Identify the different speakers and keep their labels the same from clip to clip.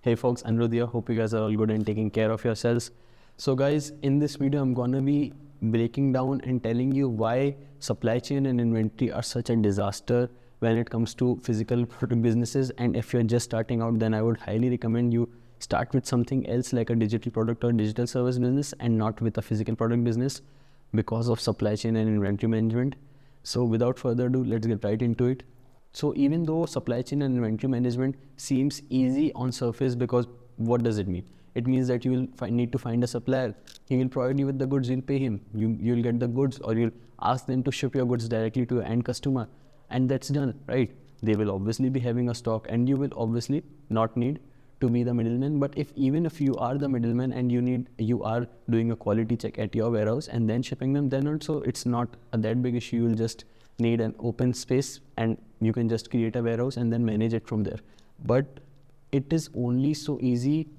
Speaker 1: Hey folks, Aniruddh here. Hope you guys are all good and taking care of yourselves. So guys, in this video, I'm gonna be breaking down and telling you why supply chain and inventory are such a disaster when it comes to physical product businesses. And if you're just starting out, then I would highly recommend you start with something else like a digital product or digital service business and not with a physical product business because of supply chain and inventory management. So without further ado, let's get right into it. So even though supply chain and inventory management seems easy on surface, because what does it mean? It means that you will need to find a supplier. He will provide you with the goods, you'll pay him. You'll get the goods, or you'll ask them to ship your goods directly to your end customer. And that's done, right? They will obviously be having a stock and you will obviously not need to be the middleman. But even if you are the middleman and you are doing a quality check at your warehouse and then shipping them, then also it's not a that big issue. You'll just need an open space and you can just create a warehouse and then manage it from there. But it is only so easy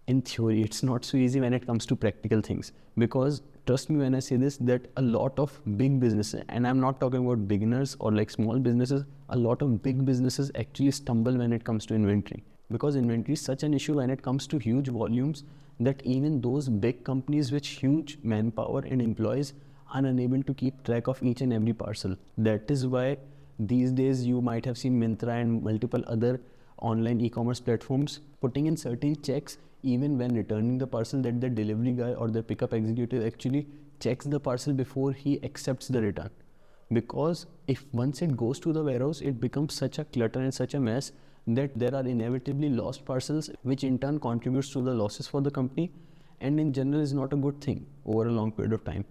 Speaker 1: in theory. It's not so easy when it comes to practical things, because trust me when I say this, that a lot of big businesses, and I'm not talking about beginners or like small businesses, a lot of big businesses actually stumble when it comes to inventory, because inventory is such an issue when it comes to huge volumes that even those big companies with huge manpower and employees are unable to keep track of each and every parcel. That is why these days you might have seen Myntra and multiple other online e-commerce platforms putting in certain checks even when returning the parcel, that the delivery guy or the pickup executive actually checks the parcel before he accepts the return. Because if once it goes to the warehouse, it becomes such a clutter and such a mess that there are inevitably lost parcels, which in turn contributes to the losses for the company, and in general is not a good thing over a long period of time.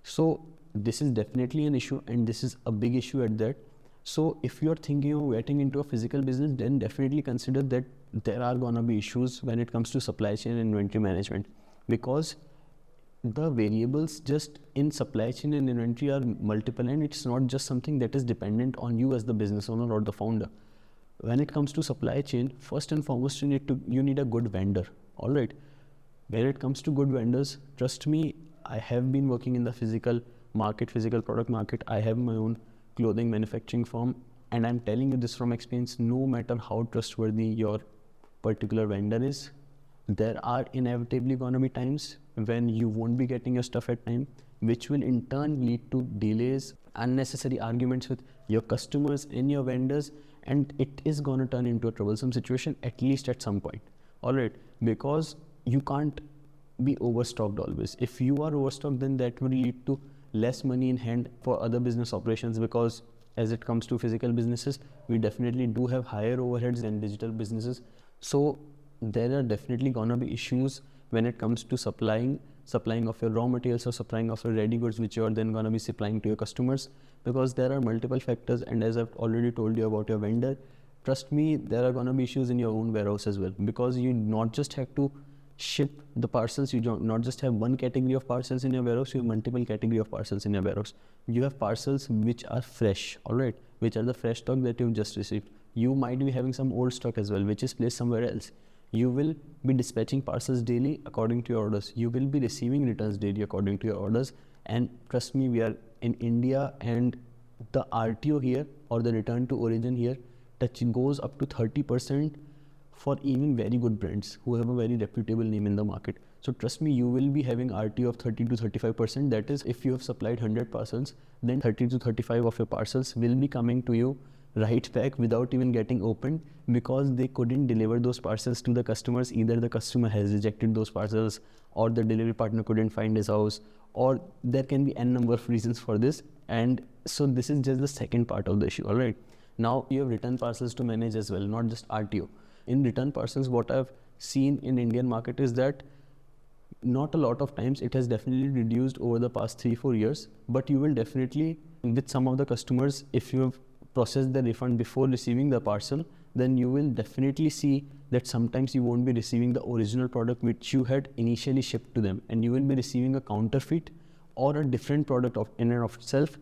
Speaker 1: So this is definitely an issue, and this is a big issue at that. So if you're thinking of getting into a physical business, then definitely consider that there are gonna be issues when it comes to supply chain and inventory management, because the variables just in supply chain and inventory are multiple, and it's not just something that is dependent on you as the business owner or the founder. When it comes to supply chain, first and foremost, you need a good vendor. All right. When it comes to good vendors, trust me, I have been working in the physical product market. I have my own clothing manufacturing firm, and I'm telling you this from experience. No matter how trustworthy your particular vendor is, there are inevitably going to be times when you won't be getting your stuff at time, which will in turn lead to delays, unnecessary arguments with your customers and your vendors, and it is going to turn into a troublesome situation, at least at some point. All right, because you can't be overstocked always. If you are overstocked, then that will lead to less money in hand for other business operations, because as it comes to physical businesses, we definitely do have higher overheads than digital businesses. So there are definitely gonna be issues when it comes to supplying of your raw materials or supplying of your ready goods, which you are then gonna be supplying to your customers, because there are multiple factors. And as I've already told you about your vendor, trust me, there are gonna be issues in your own warehouse as well, because you not just have to ship the parcels, you don't not just have one category of parcels in your warehouse, you have multiple category of parcels in your warehouse. You have parcels which are fresh, all right, which are the fresh stock that you've just received. You might be having some old stock as well, which is placed somewhere else. You will be dispatching parcels daily according to your orders. You will be receiving returns daily according to your orders. And trust me, we are in India, and the RTO here, or the return to origin here, that goes up to 30% for even very good brands who have a very reputable name in the market. So trust me, you will be having RTO of 30 to 35%. That is, if you have supplied 100 parcels, then 30 to 35 of your parcels will be coming to you right back without even getting opened, because they couldn't deliver those parcels to the customers. Either the customer has rejected those parcels, or the delivery partner couldn't find his house, or there can be n number of reasons for this. And so this is just the second part of the issue. All right, now you have return parcels to manage as well, not just RTO. In return parcels, what I've seen in Indian market is that not a lot of times, it has definitely reduced over the past 3-4 years, but you will definitely, with some of the customers, if you have processed the refund before receiving the parcel, then you will definitely see that sometimes you won't be receiving the original product which you had initially shipped to them, and you will be receiving a counterfeit or a different product in and of itself,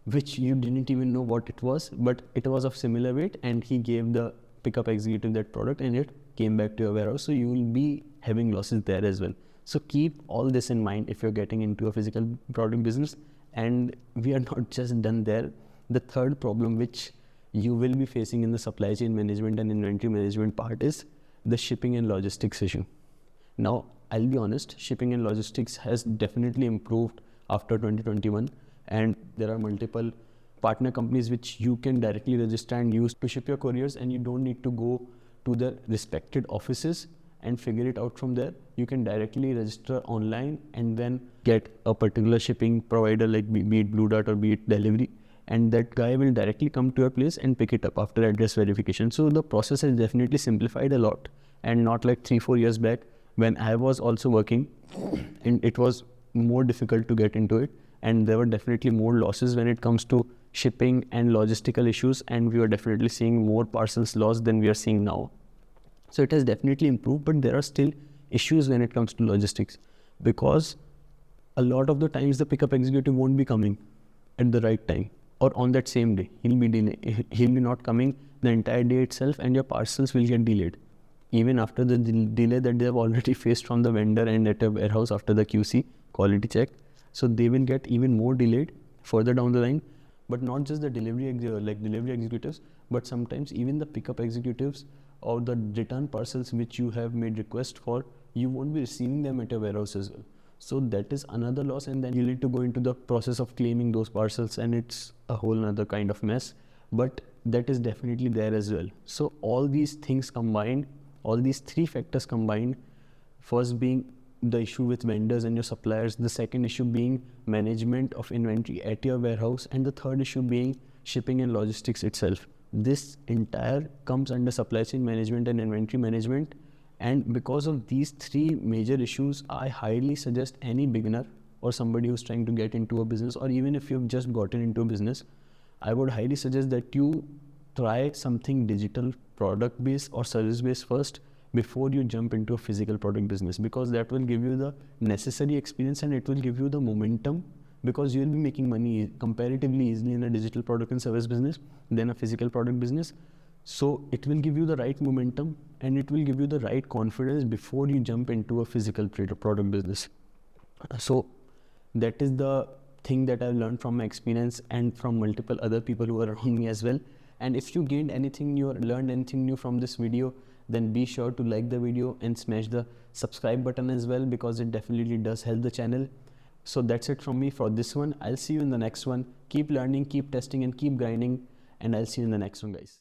Speaker 1: which you didn't even know what it was, but it was of similar weight, and he gave the pickup executive that product and it came back to your warehouse. So you will be having losses there as well. So keep all this in mind if you're getting into a physical product business. And we are not just done there. The third problem which you will be facing in the supply chain management and inventory management part is the shipping and logistics issue. Now, I'll be honest, shipping and logistics has definitely improved after 2021, and there are multiple partner companies which you can directly register and use to ship your couriers, and you don't need to go to the respected offices and figure it out from there. You can directly register online and then get a particular shipping provider, like be it Blue Dart or be it Delivery, and that guy will directly come to your place and pick it up after address verification. So the process has definitely simplified a lot, and not like 3-4 years back when I was also working and it was more difficult to get into it, and there were definitely more losses when it comes to shipping and logistical issues, and we were definitely seeing more parcels lost than we are seeing now. So it has definitely improved, but there are still issues when it comes to logistics, because a lot of the times the pickup executive won't be coming at the right time or on that same day. He'll be not coming the entire day itself, and your parcels will get delayed even after the delay that they have already faced from the vendor and at a warehouse after the QC quality check. So they will get even more delayed further down the line. But not just the delivery executives, but sometimes even the pickup executives or the return parcels which you have made request for, you won't be receiving them at a warehouse as well. So that is another loss, and then you need to go into the process of claiming those parcels, and it's a whole other kind of mess. But that is definitely there as well. So all these things combined, all these three factors combined, first being the issue with vendors and your suppliers, the second issue being management of inventory at your warehouse, and the third issue being shipping and logistics itself. This entire comes under supply chain management and inventory management. And because of these three major issues, I highly suggest any beginner or somebody who's trying to get into a business, or even if you've just gotten into a business, I would highly suggest that you try something digital, product based or service based first before you jump into a physical product business, because that will give you the necessary experience and it will give you the momentum, because you will be making money comparatively easily in a digital product and service business than a physical product business. So it will give you the right momentum and it will give you the right confidence before you jump into a physical product business. So that is the thing that I've learned from my experience and from multiple other people who are around me as well. And if you gained anything new or learned anything new from this video, then be sure to like the video and smash the subscribe button as well, because it definitely does help the channel. So that's it from me for this one. I'll see you in the next one. Keep learning, keep testing, and keep grinding, and I'll see you in the next one, guys.